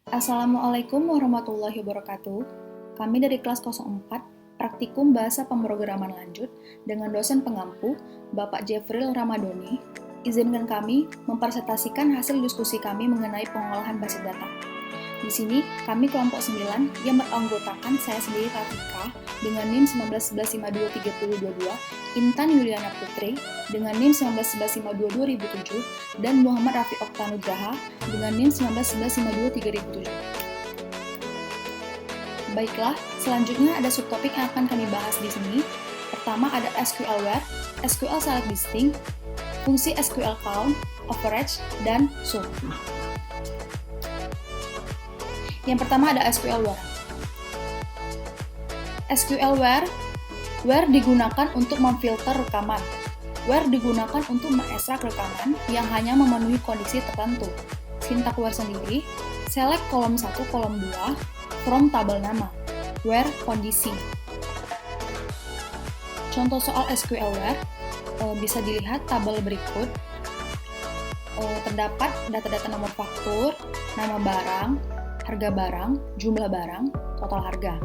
Assalamualaikum warahmatullahi wabarakatuh. Kami dari kelas 04, Praktikum Bahasa Pemrograman Lanjut dengan dosen pengampu, Bapak Jefril Ramadoni, izinkan kami mempresentasikan hasil diskusi kami mengenai pengolahan basis data. Di sini, kami kelompok 9 yang beranggotakan saya sendiri Rafika dengan NIM 1911523022, Intan Yuliana Putri dengan NIM 1911522007, dan Muhammad Rafi Oktanugraha dengan NIM 1911523007. Baiklah, selanjutnya ada subtopik yang akan kami bahas di sini. Pertama ada SQL Where, SQL Select Distinct, fungsi SQL Count, Average, dan Sum. Yang pertama ada SQL Where. SQL Where digunakan untuk memfilter rekaman. Where digunakan untuk mengekstrak rekaman yang hanya memenuhi kondisi tertentu. Sintak where sendiri, select kolom 1, kolom 2, from tabel nama. Where kondisi. Contoh soal SQL Where bisa dilihat tabel berikut. Terdapat data-data nomor faktur, nama barang, harga barang, jumlah barang, total harga.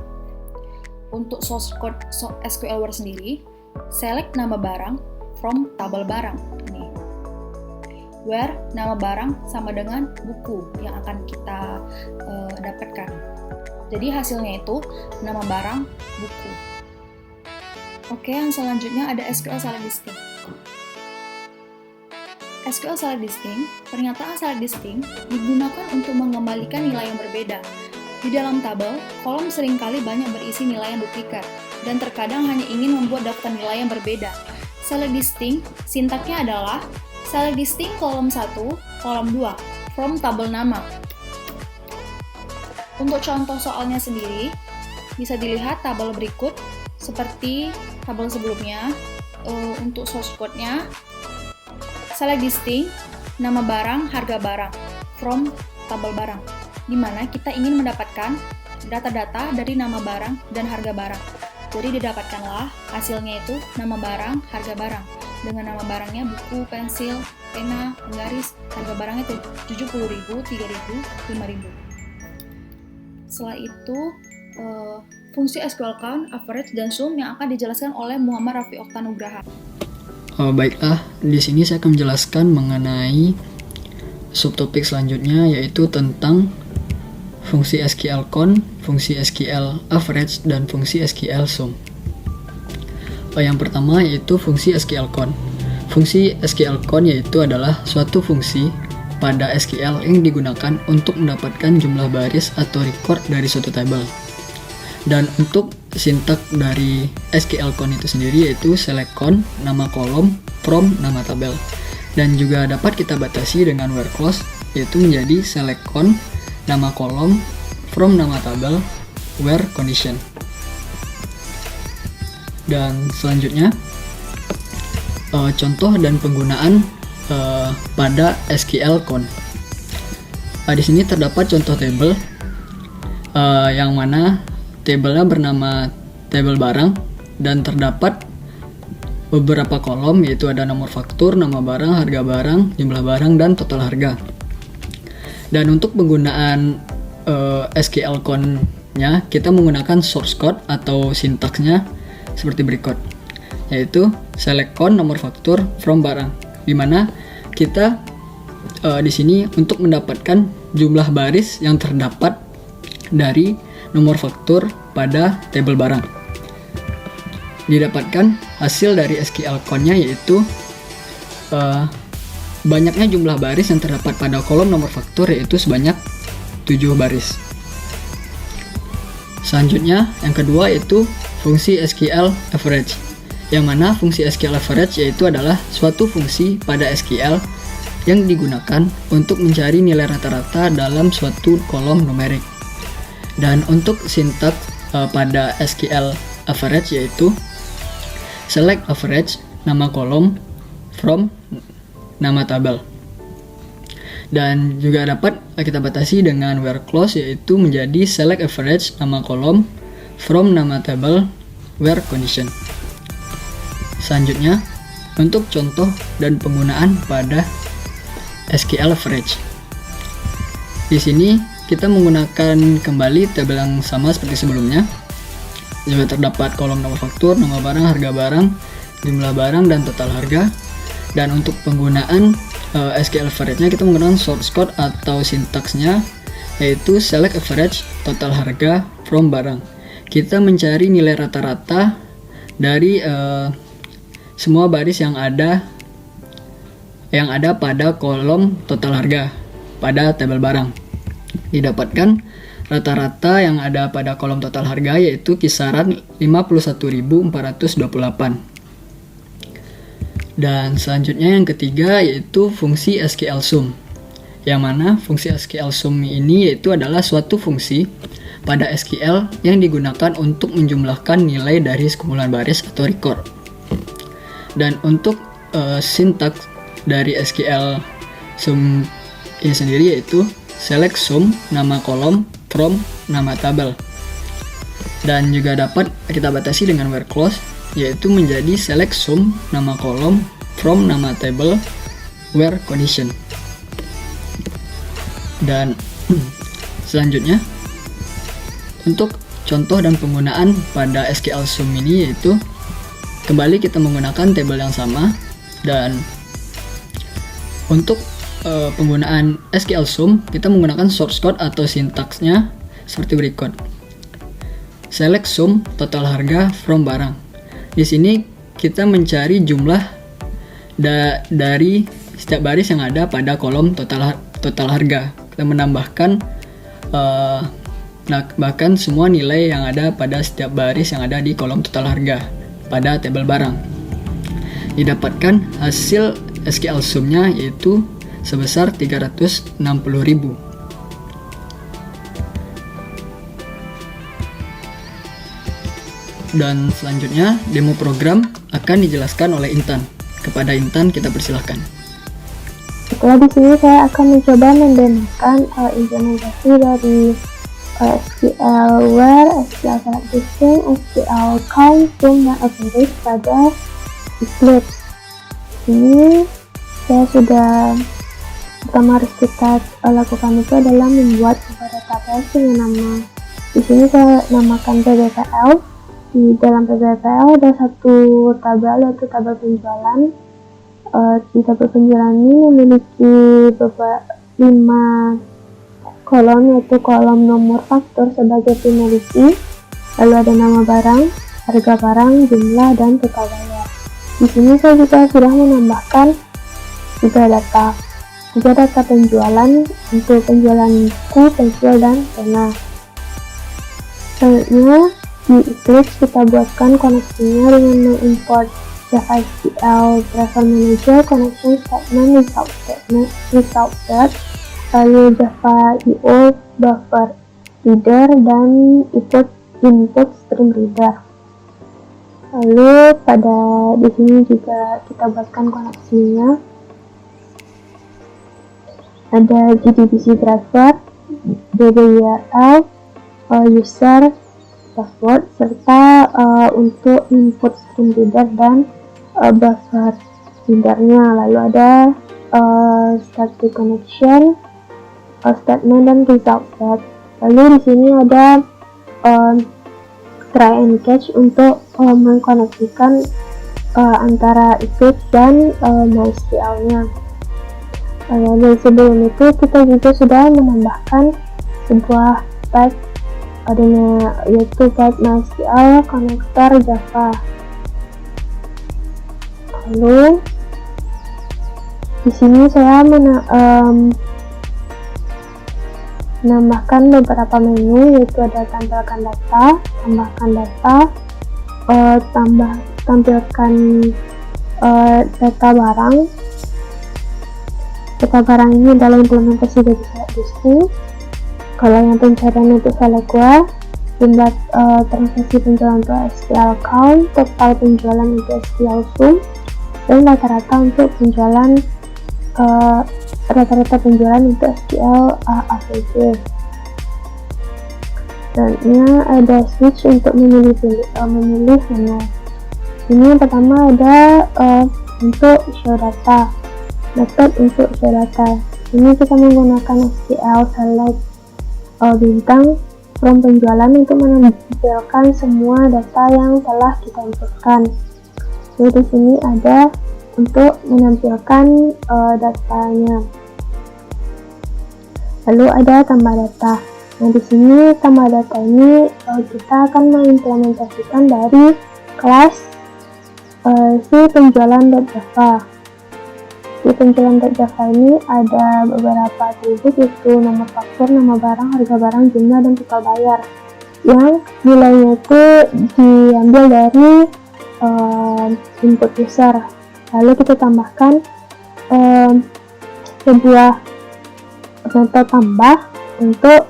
Untuk source code SQL Where sendiri, select nama barang from tabel barang. Ini. Where nama barang sama dengan buku yang akan kita dapatkan. Jadi hasilnya itu nama barang, buku. Oke, yang selanjutnya ada SQL Select Distinct. SQL Select Distinct, pernyataan select distinct digunakan untuk mengembalikan nilai yang berbeda. Di dalam tabel, kolom seringkali banyak berisi nilai yang duplikat, dan terkadang hanya ingin membuat daftar nilai yang berbeda. Select distinct, sintaknya adalah select distinct kolom 1, kolom 2, from tabel nama. Untuk contoh soalnya sendiri, bisa dilihat tabel berikut, seperti tabel sebelumnya. Untuk source code-nya, select distinct, nama barang, harga barang, from tabel barang, di mana kita ingin mendapatkan data-data dari nama barang dan harga barang. Jadi didapatkanlah hasilnya itu nama barang, harga barang. Dengan nama barangnya buku, pensil, pena, penggaris, harga barangnya itu 70.000, 3.000, 5.000. Setelah itu, fungsi SQL Count, Average, dan Sum yang akan dijelaskan oleh Muhammad Rafi Oktanugraha. Baiklah, di sini saya akan menjelaskan mengenai subtopik selanjutnya, yaitu tentang fungsi SQL Count, fungsi SQL Average, dan fungsi SQL Sum. Yang pertama yaitu fungsi SQL Count. Fungsi SQL Count yaitu adalah suatu fungsi pada SQL yang digunakan untuk mendapatkan jumlah baris atau record dari suatu tabel. Dan untuk sintak dari SQL Count itu sendiri yaitu select count, nama kolom, from, nama tabel. Dan juga dapat kita batasi dengan where clause, yaitu menjadi select count, nama kolom, from, nama tabel, where condition. Dan selanjutnya, contoh dan penggunaan pada SQL Count. Di sini terdapat contoh tabel yang mana tabelnya bernama tabel barang dan terdapat beberapa kolom, yaitu ada nomor faktur, nama barang, harga barang, jumlah barang, dan total harga. Dan untuk penggunaan SQL Count-nya, kita menggunakan source code atau sintaksnya seperti berikut, yaitu select count nomor faktur from barang, di mana kita di sini untuk mendapatkan jumlah baris yang terdapat dari nomor faktur pada tabel barang. Didapatkan hasil dari SQL Count-nya yaitu banyaknya jumlah baris yang terdapat pada kolom nomor faktur yaitu sebanyak 7 baris. Selanjutnya, yang kedua yaitu fungsi SQL Average, yang mana fungsi SQL Average yaitu adalah suatu fungsi pada SQL yang digunakan untuk mencari nilai rata-rata dalam suatu kolom numerik. Dan untuk sintak pada SQL Average yaitu select average, nama kolom, from, nama tabel. Dan juga dapat kita batasi dengan where clause yaitu menjadi select average, nama kolom, from, nama tabel, where condition. Selanjutnya, untuk contoh dan penggunaan pada SQL Average. Di sini kita menggunakan kembali tabel yang sama seperti sebelumnya. Juga terdapat kolom nama faktur, nama barang, harga barang, jumlah barang, dan total harga. Dan untuk penggunaan SQL average-nya kita menggunakan source code atau sintaksnya, yaitu select average total harga from barang. Kita mencari nilai rata-rata dari semua baris yang ada pada kolom total harga pada tabel barang. Didapatkan rata-rata yang ada pada kolom total harga yaitu kisaran 51.428. Dan selanjutnya yang ketiga yaitu fungsi SQL_sum. Yang mana fungsi SQL_sum ini yaitu adalah suatu fungsi pada SQL yang digunakan untuk menjumlahkan nilai dari sekumpulan baris atau record. Dan untuk sintaks dari SQL_sum ini sendiri yaitu select sum nama kolom from nama tabel. Dan juga dapat kita batasi dengan where clause, yaitu menjadi select sum nama kolom from nama table where condition. Dan selanjutnya untuk contoh dan penggunaan pada SQL_sum ini yaitu kembali kita menggunakan tabel yang sama. Dan untuk penggunaan SQL_sum kita menggunakan source code atau sintaksnya seperti berikut. Select sum total harga from barang. Di sini kita mencari jumlah dari setiap baris yang ada pada kolom total harga. Kita menambahkan bahkan semua nilai yang ada pada setiap baris yang ada di kolom total harga pada tabel barang. Didapatkan hasil SQL_sum-nya yaitu sebesar 360.000. Dan selanjutnya demo program akan dijelaskan oleh Intan. Kepada Intan kita persilahkan. Setelah di sini saya akan mencoba mendemokan implementasi dari SQL where, SQL select listing, SQL count, sum, dan average pada Eclipse. Ini saya sudah pertama harus kita lakukan itu adalah membuat sebuah database dengan nama, di sini saya namakan PBPL. Di dalam PBPL ada satu tabel yaitu tabel penjualan. Di tabel penjualan ini memiliki beberapa 5 kolom, yaitu kolom nomor faktur sebagai pemiliki, lalu ada nama barang, harga barang, jumlah, dan total bayar. Di sini saya juga sudah menambahkan tiga data penjualan untuk penjualan buku, pensil, dan pena. Selanjutnya di Eclipse kita buatkan koneksinya dengan mengimport Java SQL Driver Manager, Connection Statement, Result Set, lalu Java IO Buffer Reader, dan input Stream Reader. Lalu pada di sini juga kita buatkan koneksinya. Ada JDBC Driver, DBURL, User, password, serta untuk input stream reader dan buffer readernya. Lalu ada static connection, statement, dan result set. Lalu di sini ada try and catch untuk mengkoneksikan antara Eclipse dan MySQL-nya. Dan sebelum itu kita juga sudah menambahkan sebuah tag adanya yaitu tag MySQL connector Java. Lalu di sini saya menambahkan beberapa menu, yaitu ada tampilkan data, tambahkan data, tampilkan data barang. Data barang ini adalah implementasi dari select listing. Kalau yang pencarian untuk select where, jumlah transaksi penjualan untuk SQL count, total penjualan untuk SQL_sum, dan rata-rata untuk penjualan untuk SQL average. Dan ini ada switch untuk memilih menu. Ini yang pertama ada untuk show data, method untuk show data. Ini kita menggunakan SQL select bintang from penjualan untuk menampilkan semua data yang telah kita inputkan. Jadi di sini ada untuk menampilkan datanya. Lalu ada tambah data. Nah, di sini tambah data ini kita akan mengimplementasikan dari kelas si penjualan.java. Di penjualan.java ini ada beberapa atribut, yaitu nomor faktur, nama barang, harga barang, jumlah, dan total bayar, yang nilainya itu diambil dari input user. Lalu kita tambahkan sebuah metode tambah untuk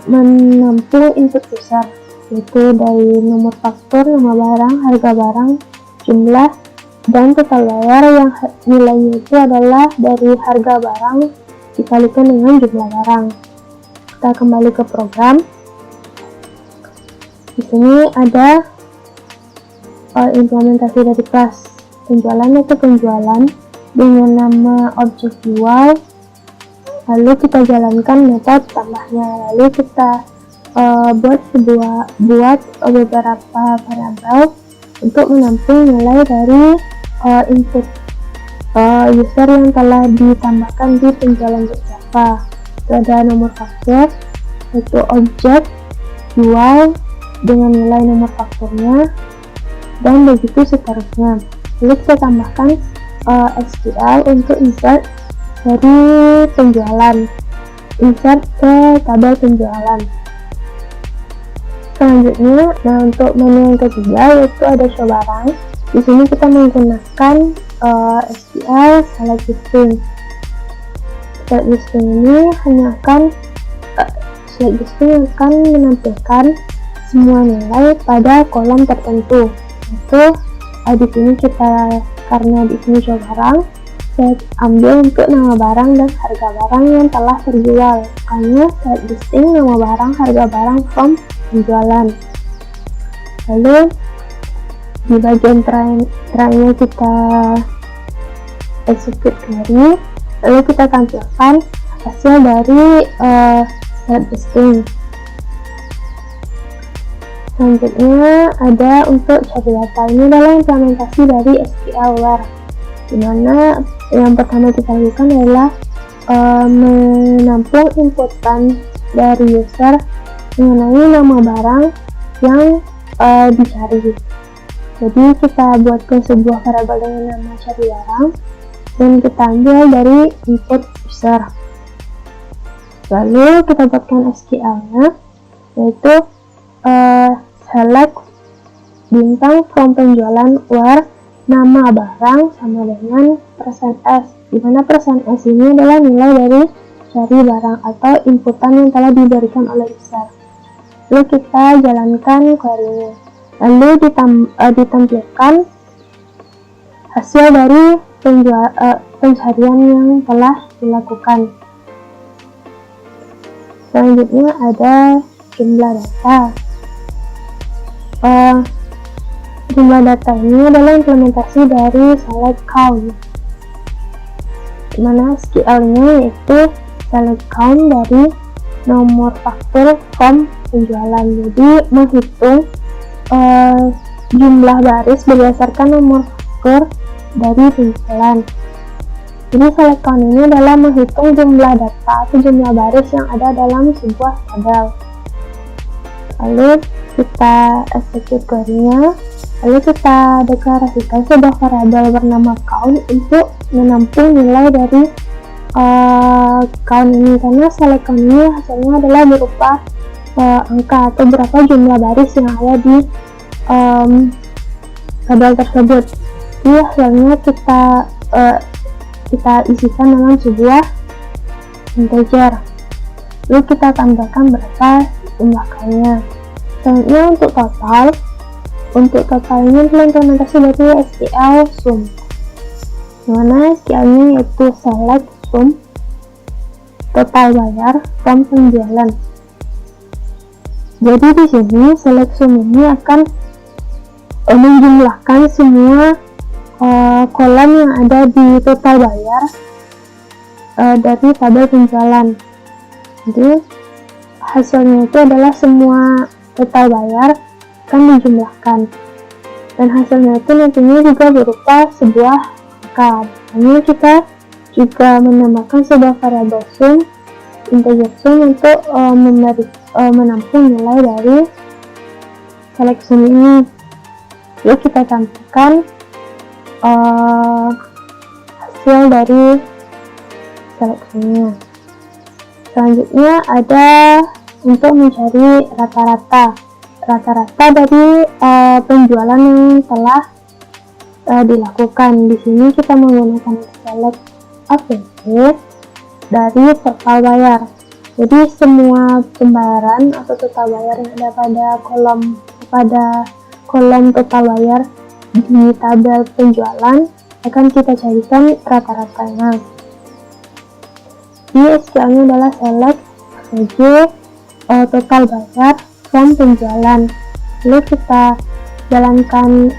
menampung input user, yaitu dari nomor faktur, nama barang, harga barang, jumlah, dan total bayar, yang nilainya itu adalah dari harga barang dikalikan dengan jumlah barang. Kita kembali ke program. Di sini ada implementasi dari kelas penjualan, yaitu penjualan dengan nama objek jual. Lalu kita jalankan metode tambahnya. Lalu kita buat beberapa variabel untuk menampung nilai dari input user yang telah ditambahkan di penjualan.java. Itu ada nomor faktur, yaitu objek jual dengan nilai nomor fakturnya, dan begitu seterusnya. Lalu kita tambahkan SQL untuk insert dari penjualan, insert ke tabel penjualan. Selanjutnya, nah untuk menu yang ketiga yaitu ada show barang. Di sini kita menggunakan SQL select listing. Select listing ini hanya akan menampilkan semua nilai pada kolom tertentu. Itu di sini karena di sini show barang, saya ambil untuk nama barang dan harga barang yang telah terjual. Makanya select listing nama barang, harga barang from penjualan. Lalu di bagian terakhir kita execute query, lalu kita tampilkan hasil dari select listing. Selanjutnya ada untuk cari data. Ini adalah implementasi dari SQL Where, dimana yang pertama kita lakukan adalah menampung inputan dari user mengenai nama barang yang dicari. Jadi kita buatkan sebuah variabel dengan nama cari barang dan kita ambil dari input user. Lalu kita buatkan SQL-nya, yaitu select bintang from penjualan where nama barang sama dengan %s, dimana %s ini adalah nilai dari cari barang atau inputan yang telah diberikan oleh user. Lalu kita jalankan query-nya, lalu ditampilkan hasil dari pencarian yang telah dilakukan. Selanjutnya ada jumlah data. Jumlah data ini adalah implementasi dari select count, dimana SQL-nya yaitu select count dari nomor faktur from penjualan. Jadi menghitung jumlah baris berdasarkan nomor faktur dari penjualan. Jadi select count ini adalah menghitung jumlah data atau jumlah baris yang ada dalam sebuah tabel. Lalu kita execute query-nya, lalu kita deklarasikan sebuah variabel bernama count untuk menampung nilai dari count ini, karena select count ini hasilnya adalah berupa angka atau berapa jumlah baris yang ada di tabel tersebut. Jadi hasilnya kita isikan dalam sebuah integer, lalu kita tambahkan berapa jumlah count-nya. Selanjutnya untuk total ini implementasi dari SQL sum, dimana SQL-nya yaitu select sum total bayar from penjualan. Jadi di sini select sum ini akan menjumlahkan semua kolom yang ada di total bayar dari tabel penjualan. Jadi hasilnya itu adalah semua total bayar akan dijumlahkan, dan hasilnya itu nantinya juga berupa sebuah angka. Lalu kita juga menambahkan sebuah variabel sum, integer sum, untuk menampung nilai dari select sum ini. Lalu kita tampilkan hasil dari select sumnya. Selanjutnya ada untuk mencari rata-rata dari penjualan yang telah dilakukan. Di sini kita menggunakan select AVP dari total bayar. Jadi semua pembayaran atau total bayar yang ada pada kolom total bayar di tabel penjualan akan kita carikan rata-ratanya. Di SQL-nya adalah select AVG total bayar from penjualan. Lalu kita jalankan,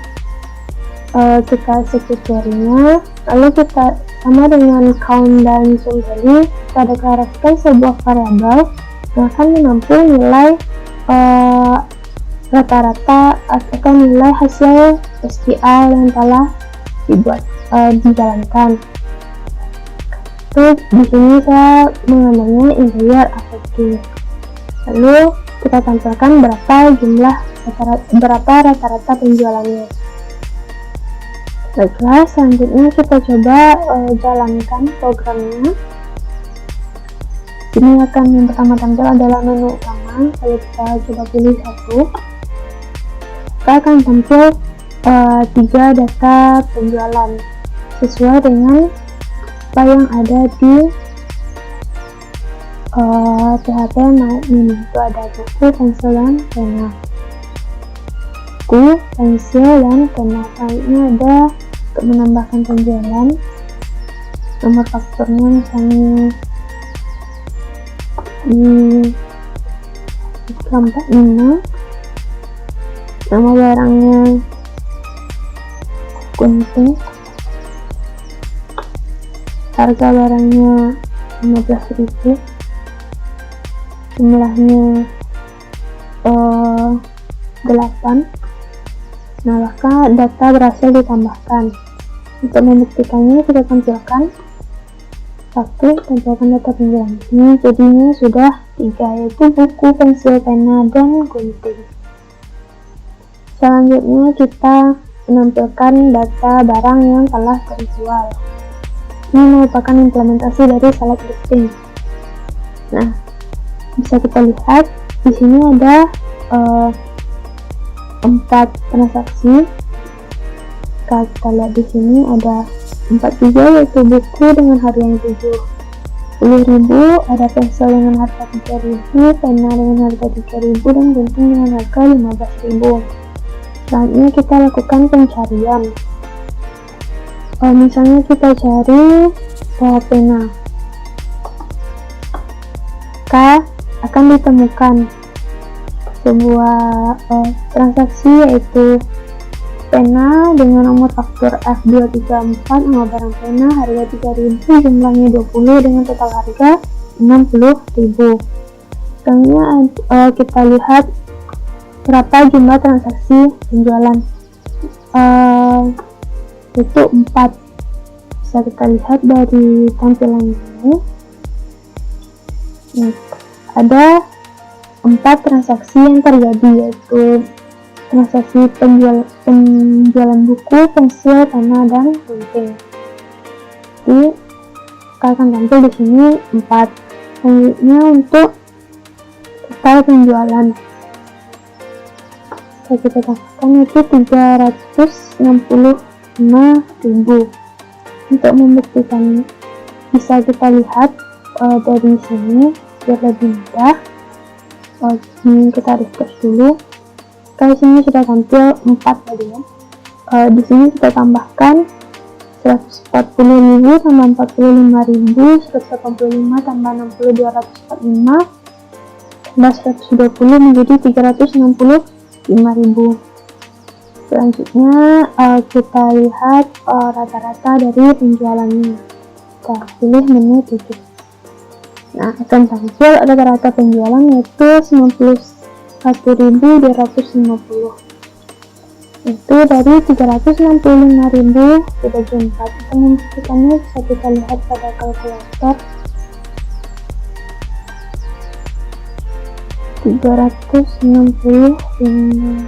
kita execute query-nya, lalu kita sama dengan count dan sum tadi, kita deklarasikan sebuah variabel yang akan menampung nilai rata-rata atau nilai hasil SQL yang telah dijalankan. Terus di sini saya mengambilnya integer AVG. Lalu kita tampilkan berapa rata-rata penjualannya. Baiklah, selanjutnya kita coba jalankan programnya. Ini akan yang pertama tampil adalah menu utama. Kalau kita coba pilih satu, kita akan tampil 3 data penjualan sesuai dengan apa yang ada di PHP menu. Itu ada buku, pensil, dan pena. Buku, pensil, dan pena. Selanjutnya ada untuk menambahkan penjualan, nomor fakturnya misalnya di 45, nama barangnya gunting, harga barangnya 15.000, jumlahnya 8. Nah, maka data berhasil ditambahkan. Untuk membuktikannya kita tampilkan tampilkan data penjualan ini. Jadinya sudah 3, yaitu buku, pensil, pena, dan gunting. Selanjutnya kita menampilkan data barang yang telah terjual. Ini merupakan implementasi dari select listing. Nah, bisa kita lihat di sini ada 4 transaksi. Kalau kita lihat di sini ada 4 juga, yaitu buku dengan harga yang 70.000, ada pensil dengan harga 3.000, pena dengan harga 3.000, dan gunting dengan harga 15.000. Selanjutnya kita lakukan pencarian. Misalnya kita cari pena, maka akan ditemukan sebuah transaksi, yaitu pena dengan nomor faktur F234, nama barang pena, harga 3.000, jumlahnya 20, dengan total harga 60.000. Selanjutnya kita lihat berapa jumlah transaksi penjualan, itu 4. Bisa kita lihat dari tampilan ini. Ada 4 transaksi yang terjadi, yaitu transaksi penjualan buku, pensil, pena, dan gunting. Jadi akan tampil di sini 4. Selanjutnya untuk total penjualan, kita tambahkan itu 365.000. Untuk membuktikan bisa kita lihat dari sini biar lebih mudah. Kita refresh dulu. Di sini sudah tampil 4 tadi ya. Di sini kita tambahkan 140.000 tambah 45.000, 185 tambah 60, 245 tambah 120 menjadi 365.000. Selanjutnya kita lihat rata-rata dari penjualannya. Kita pilih menu 7. Nah, ikan pancil rata-rata penjualan yaitu 91.250. Itu dari 365.000 dibagi 4. Untuk membuktikannya bisa kita lihat pada kalkulator. 365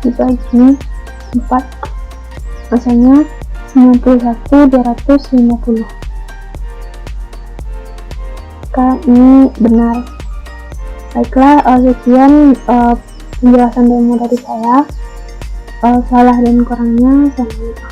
dibagi 4, masanya 91.250. Ini benar. Baiklah, sekian penjelasan demo dari saya. Salah dan kurangnya saya mohon maaf.